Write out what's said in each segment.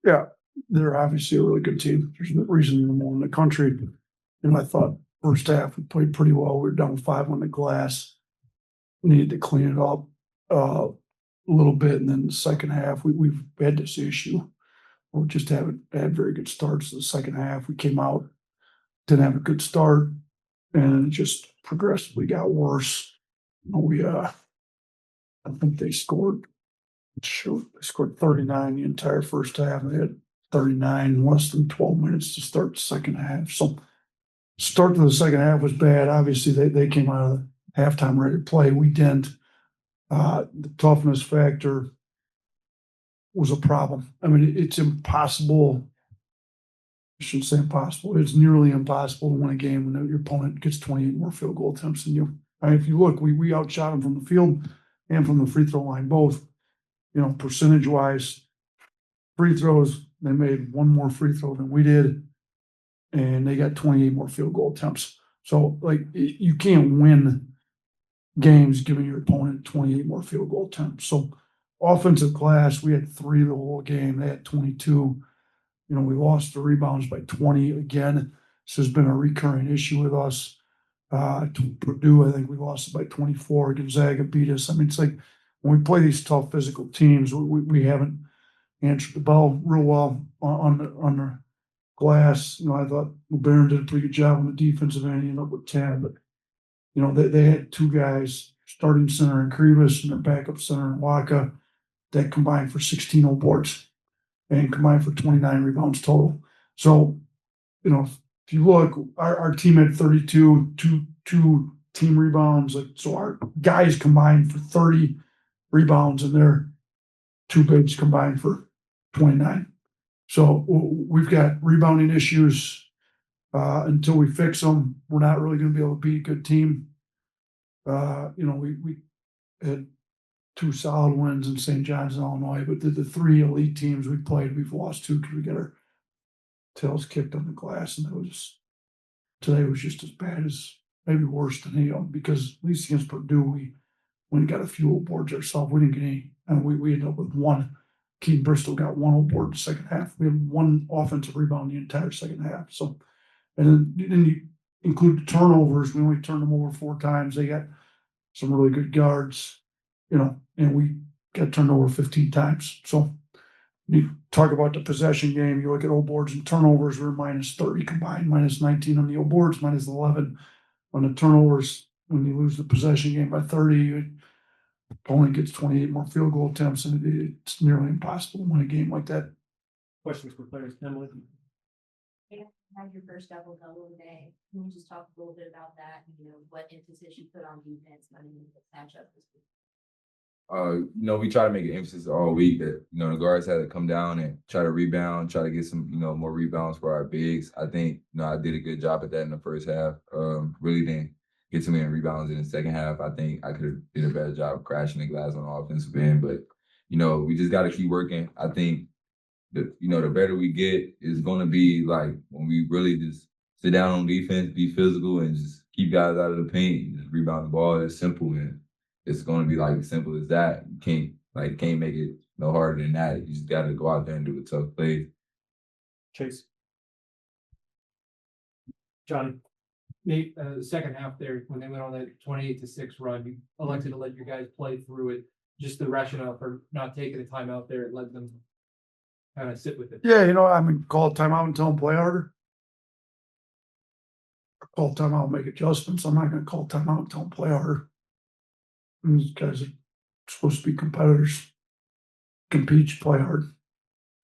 Yeah, they're obviously a really good team. There's no reason they're more in the country. And I thought first half we played pretty well. We were down 5 on the glass. Needed to clean it up a little bit, and then the second half we've had this issue. We just haven't had very good starts. The second half we came out, didn't have a good start, and it just progressively got worse. I think they scored. Shoot, they scored 39 the entire first half. They had 39 in less than 12 minutes to start the second half. So start to the second half was bad. Obviously, they came out of the halftime ready to play. We didn't. The toughness factor was a problem. I mean, it's impossible. I shouldn't say impossible. It's nearly impossible to win a game when your opponent gets 28 more field goal attempts than you. I mean, if you look, we outshot them from the field and from the free throw line, both. Percentage wise, free throws, they made one more free throw than we did, and they got 28 more field goal attempts. So, you can't win games giving your opponent 28 more field goal attempts. So, offensive class, we had 3 the whole game. They had 22. We lost the rebounds by 20 again. This has been a recurring issue with us. To Purdue, I think we lost it by 24. Gonzaga beat us. I mean, it's like when we play these tough physical teams, we haven't answered the bell real well on the glass. I thought Labaron did a pretty good job on the defensive end. He ended up with 10, but they had 2 guys, starting center in Krivas and their backup center in Waka, that combined for 16 boards and combined for 29 rebounds total. So, if you look, our team had 32, two team rebounds. So our guys combined for 30 rebounds, and their 2 bigs combined for 29. So we've got rebounding issues. Until we fix them, we're not really going to be able to beat a good team. We had 2 solid wins in St. John's, Illinois, but the 3 elite teams we played, we've lost 2 because we got our tails kicked on the glass, and today was just as bad as, maybe worse than any of them, because at least against Purdue, we went and got a few boards ourselves. We didn't get any, and we ended up with 1. Keaton Bristol got 1 board in the second half. We had 1 offensive rebound the entire second half. So, and then you include the turnovers. We only turned them over 4 times. They got some really good guards, and we got turned over 15 times. So you talk about the possession game, you look at boards and turnovers, we're minus 30 combined, minus 19 on the boards, minus 11 on the turnovers. When you lose the possession game by 30, your opponent gets 28 more field goal attempts, and it's nearly impossible to win a game like that. Questions for players, Emily? Yeah, had your first double today. Can you just talk a little bit about that? What emphasis you put on defense going into the matchup this week? We try to make an emphasis all week that, the guards had to come down and try to rebound, try to get some, more rebounds for our bigs. I think, I did a good job at that in the first half. Really didn't get too many rebounds in the second half. I think I could have did a better job crashing the glass on the offensive end, but, we just got to keep working. I think that, the better we get is going to be like when we really just sit down on defense, be physical, and just keep guys out of the paint, just rebound the ball. It's simple, man. It's going to be as simple as that. You can't make it no harder than that. You just got to go out there and do the tough plays. Chase. Johnny. Nate, the second half there, when they went on that 28-6 run, you elected to let your guys play through it. Just the rationale for not taking a timeout there, it let them kind of sit with it. Yeah, call a timeout and tell them play harder. Call timeout and make adjustments. I'm not going to call timeout and tell them play harder. These guys are supposed to be competitors. Compete, play hard.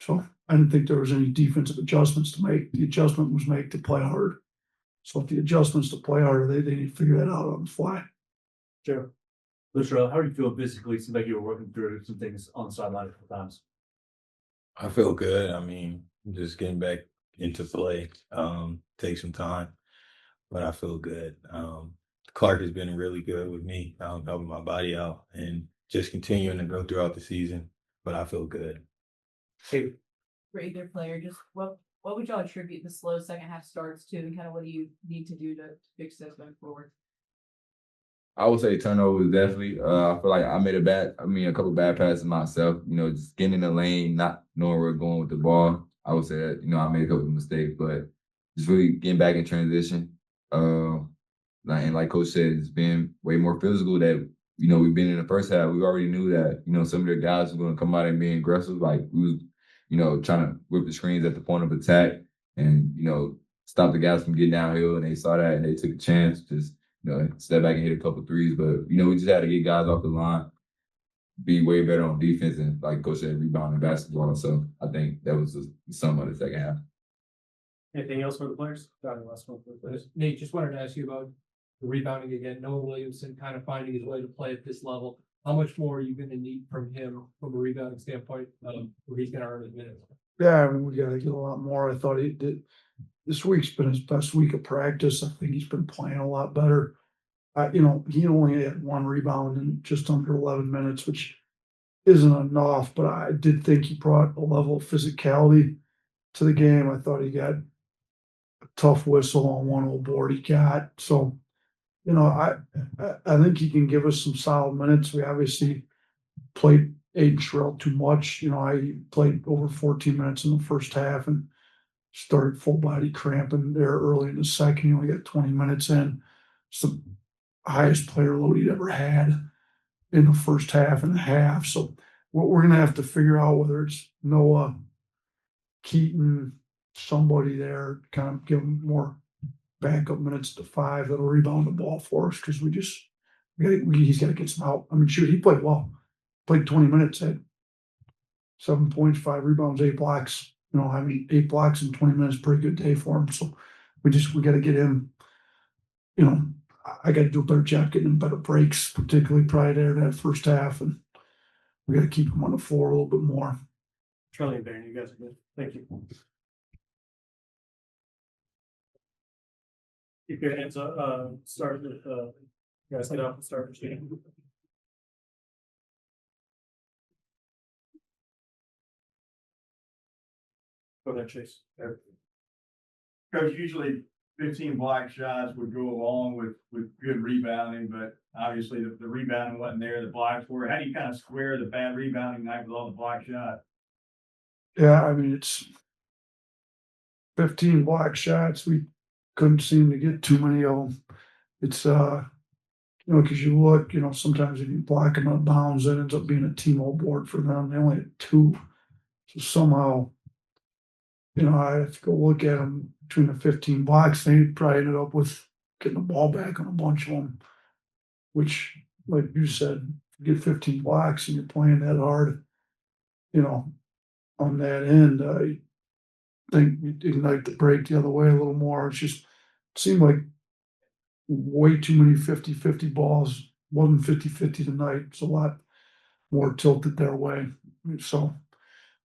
So I didn't think there was any defensive adjustments to make. The adjustment was made to play hard. So if the adjustments to play harder, they need to figure that out on the fly. Sure. Latrell, how are you feeling physically? It seemed like you were working through some things on the sideline a couple times. I feel good. Just getting back into play. Take some time, but I feel good. Clark has been really good with me, helping my body out and just continuing to go throughout the season, but I feel good. Hey, Regular player, just what would y'all attribute the slow second half starts to, and kind of what do you need to do to fix this going forward? I would say turnovers definitely. I feel like a couple bad passes myself. Just getting in the lane, not knowing where we're going with the ball. I would say that I made a couple of mistakes, but just really getting back in transition. And like Coach said, it's been way more physical. That we've been in the first half. We already knew that some of their guys were going to come out and be aggressive. Like we was trying to whip the screens at the point of attack and stop the guys from getting downhill. And they saw that and they took a chance. Just step back and hit a couple threes. But, we just had to get guys off the line, be way better on defense, and, like Coach said, rebounding basketball. So I think that was the sum of the second half. Anything else for the players? Got it, last one for the players. Nate, just wanted to ask you about the rebounding again. Noah Williamson kind of finding his way to play at this level. How much more are you going to need from him from a rebounding standpoint where he's going to earn his minutes? Yeah, I mean, we got to get a lot more. I thought he did. This week's been his best week of practice. I think he's been playing a lot better. He only had 1 rebound in just under 11 minutes, which isn't enough, but I did think he brought a level of physicality to the game. I thought he got a tough whistle on one old board he got. So, I think he can give us some solid minutes. We obviously played Aiden Sherrill too much. I played over 14 minutes in the first half and started full body cramping there early in the second. He only got 20 minutes in. It's the highest player load he'd ever had in the first half and a half. So what we're going to have to figure out whether it's Noah, Keaton, somebody there, kind of give him more backup minutes to 5 that'll rebound the ball for us because he's got to get some help. I mean, shoot, he played well. Played 20 minutes, had 7 points, 5 rebounds, 8 blocks. 8 blocks in 20 minutes, pretty good day for him. So we got to get him, I got to do a better job getting him better breaks, particularly prior to that first half. And we got to keep him on the floor a little bit more. Charlie and Baron, you guys are good. Thank you. Keep your hands up. Start with, you guys get up and start your game. Go ahead, Chase. Coach, usually 15 block shots would go along with good rebounding, but obviously the rebounding wasn't there, the blocks were. How do you kind of square the bad rebounding night with all the block shots? Yeah, I mean, it's 15 block shots. We couldn't seem to get too many of them. It's, because you look, sometimes if you block them out of bounds, that ends up being a team-all board for them. They only had 2. So somehow, I have to go look at them between the 15 blocks. They probably ended up with getting the ball back on a bunch of them, which, like you said, you get 15 blocks and you're playing that hard, on that end. I think you ignite the break the other way a little more. It seemed like way too many 50-50 balls. Wasn't 50-50 tonight. It's a lot more tilted their way. So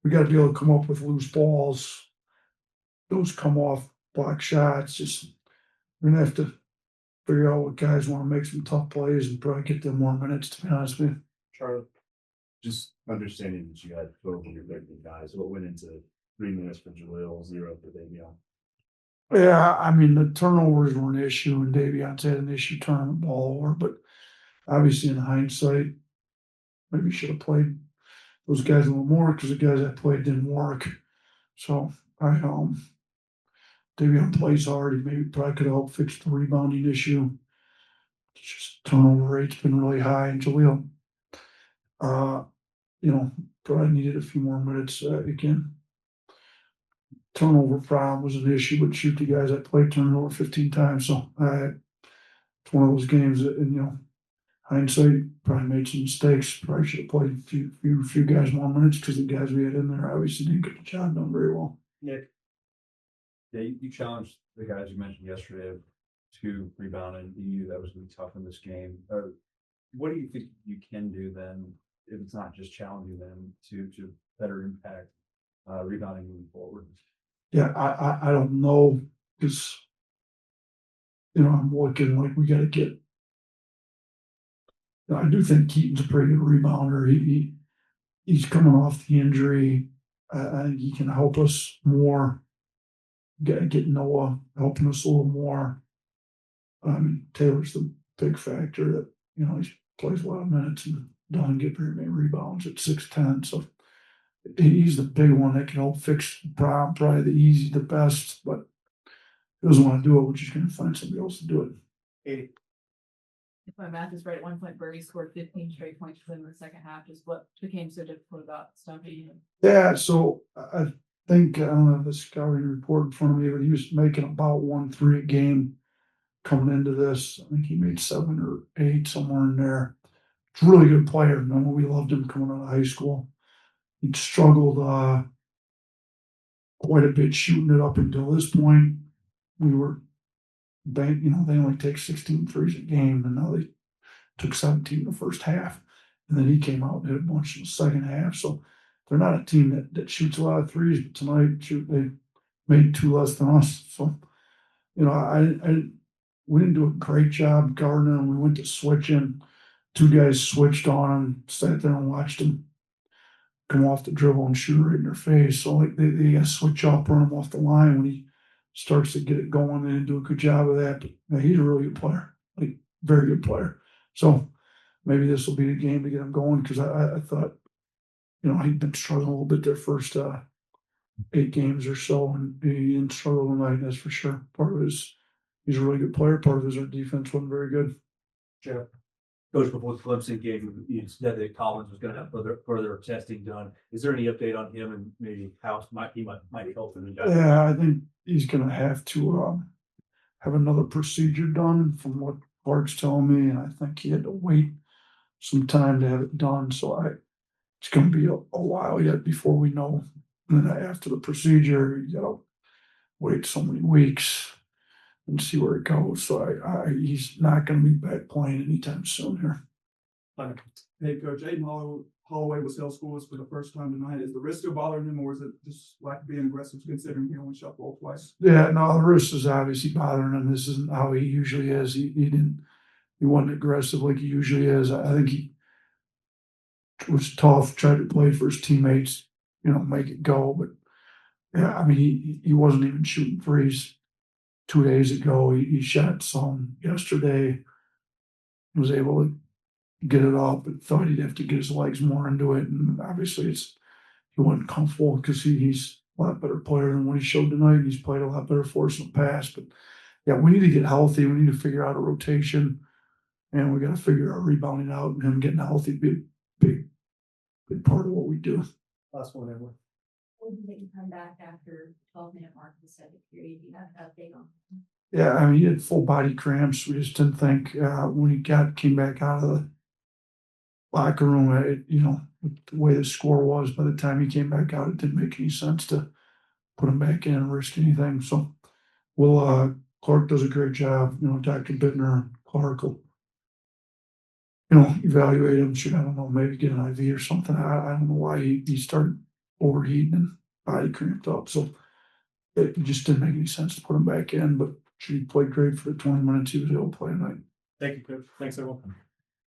we got to be able to come up with loose balls. Those come off block shots. We're gonna have to figure out what guys want to make some tough plays and probably get them more minutes, to be honest with you. Charlie. Just understanding that you had 12 of your 13 guys, what went into 3 minutes for Jaleel, 0 for Davion? Yeah, I mean, the turnovers were an issue, and Davion's had an issue turning the ball over, but obviously in hindsight, maybe should have played those guys a little more because the guys that played didn't work. So Davion plays hard. He probably could have helped fix the rebounding issue. It's just turnover rate's been really high, and Jaleel, probably needed a few more minutes again. Turnover problem was an issue, but shoot, the guys that played turned over 15 times. So it's one of those games that, hindsight, probably made some mistakes. Probably should have played a few guys more minutes because the guys we had in there obviously didn't get the job done very well. Nick. Yeah, you challenged the guys you mentioned yesterday to rebound, and you knew that was going to be tough in this game. What do you think you can do then, if it's not just challenging them to better impact rebounding moving forward? Yeah, I don't know because I'm looking like we got to get. I do think Keaton's a pretty good rebounder. He's coming off the injury. I think he can help us more. Get Noah helping us a little more. Taylor's the big factor that you know, he plays a lot of minutes and doesn't get very many rebounds at 6'10", so he's the big one that can help fix the problem, probably the best, but he doesn't want to do it, we're just gonna find somebody else to do it. If my math is right, at one point Birdie scored 15 straight points for them in the second half. Just what became so difficult about stopping him? Yeah, so I think, I don't have the scouting report in front of me, but he was making about 1-3 a game coming into this. I think he made 7 or 8, somewhere in there. It's a really good player. Remember, we loved him coming out of high school. He'd struggled quite a bit shooting it up until this point. We were they only take 16 threes a game, and now they took 17 in the first half. And then he came out and hit a bunch in the second half. So they're not a team that shoots a lot of threes, but tonight they made 2 less than us. So, we didn't do a great job guarding them. We went to switching. 2 guys switched on him, sat there and watched him come off the dribble and shoot right in their face. So like they got to switch up, run him off the line when he starts to get it going. They didn't do a good job of that. But he's a really good player, like very good player. So maybe this will be the game to get him going, because I thought, he'd been struggling a little bit their first 8 games or so, and he didn't struggle tonight, that's for sure. Part of his, he's a really good player. Part of his defense wasn't very good. Jeff. Coach, before the Clemson game, you said that Collins was gonna have further testing done. Is there any update on him and maybe how he might help him? Yeah, I think he's gonna have to have another procedure done, from what Clark's telling me, and I think he had to wait some time to have it done. So it's gonna be a while yet before we know. And then after the procedure, you gotta wait so many weeks and see where it goes. So he's not gonna be back playing anytime soon here. Hey, Coach, Aiden Holloway was held scoreless for the first time tonight. Is the wrist still bothering him, or is it just like being aggressive, considering he only shot the ball twice? Yeah, no, the wrist is obviously bothering him. This isn't how he usually is. He wasn't aggressive like he usually is. I think he was tough, tried to play for his teammates, make it go. But yeah, I mean, he wasn't even shooting threes 2 days ago. He shot some yesterday, was able to get it up, but thought he'd have to get his legs more into it. And obviously he wasn't comfortable, because he's a lot better player than what he showed tonight. He's played a lot better for us in the past. But yeah, we need to get healthy. We need to figure out a rotation, and we got to figure our rebounding out, and him getting healthy be a big part of what we do. Last one, Edward. When did you come back after 12-minute mark of the second period? You have an update on? Yeah, I mean, he had full body cramps. We just didn't think when he came back out of the locker room, with the way the score was, by the time he came back out, it didn't make any sense to put him back in and risk anything. So Clark does a great job. Dr. Bittner, Clark will, evaluate him. Should, I don't know, maybe get an IV or something. I don't know why he started overheating and body cramped up. So it just didn't make any sense to put him back in, but he played great for the 20 minutes he was able to play tonight. Thank you, Coach. Thanks, everyone.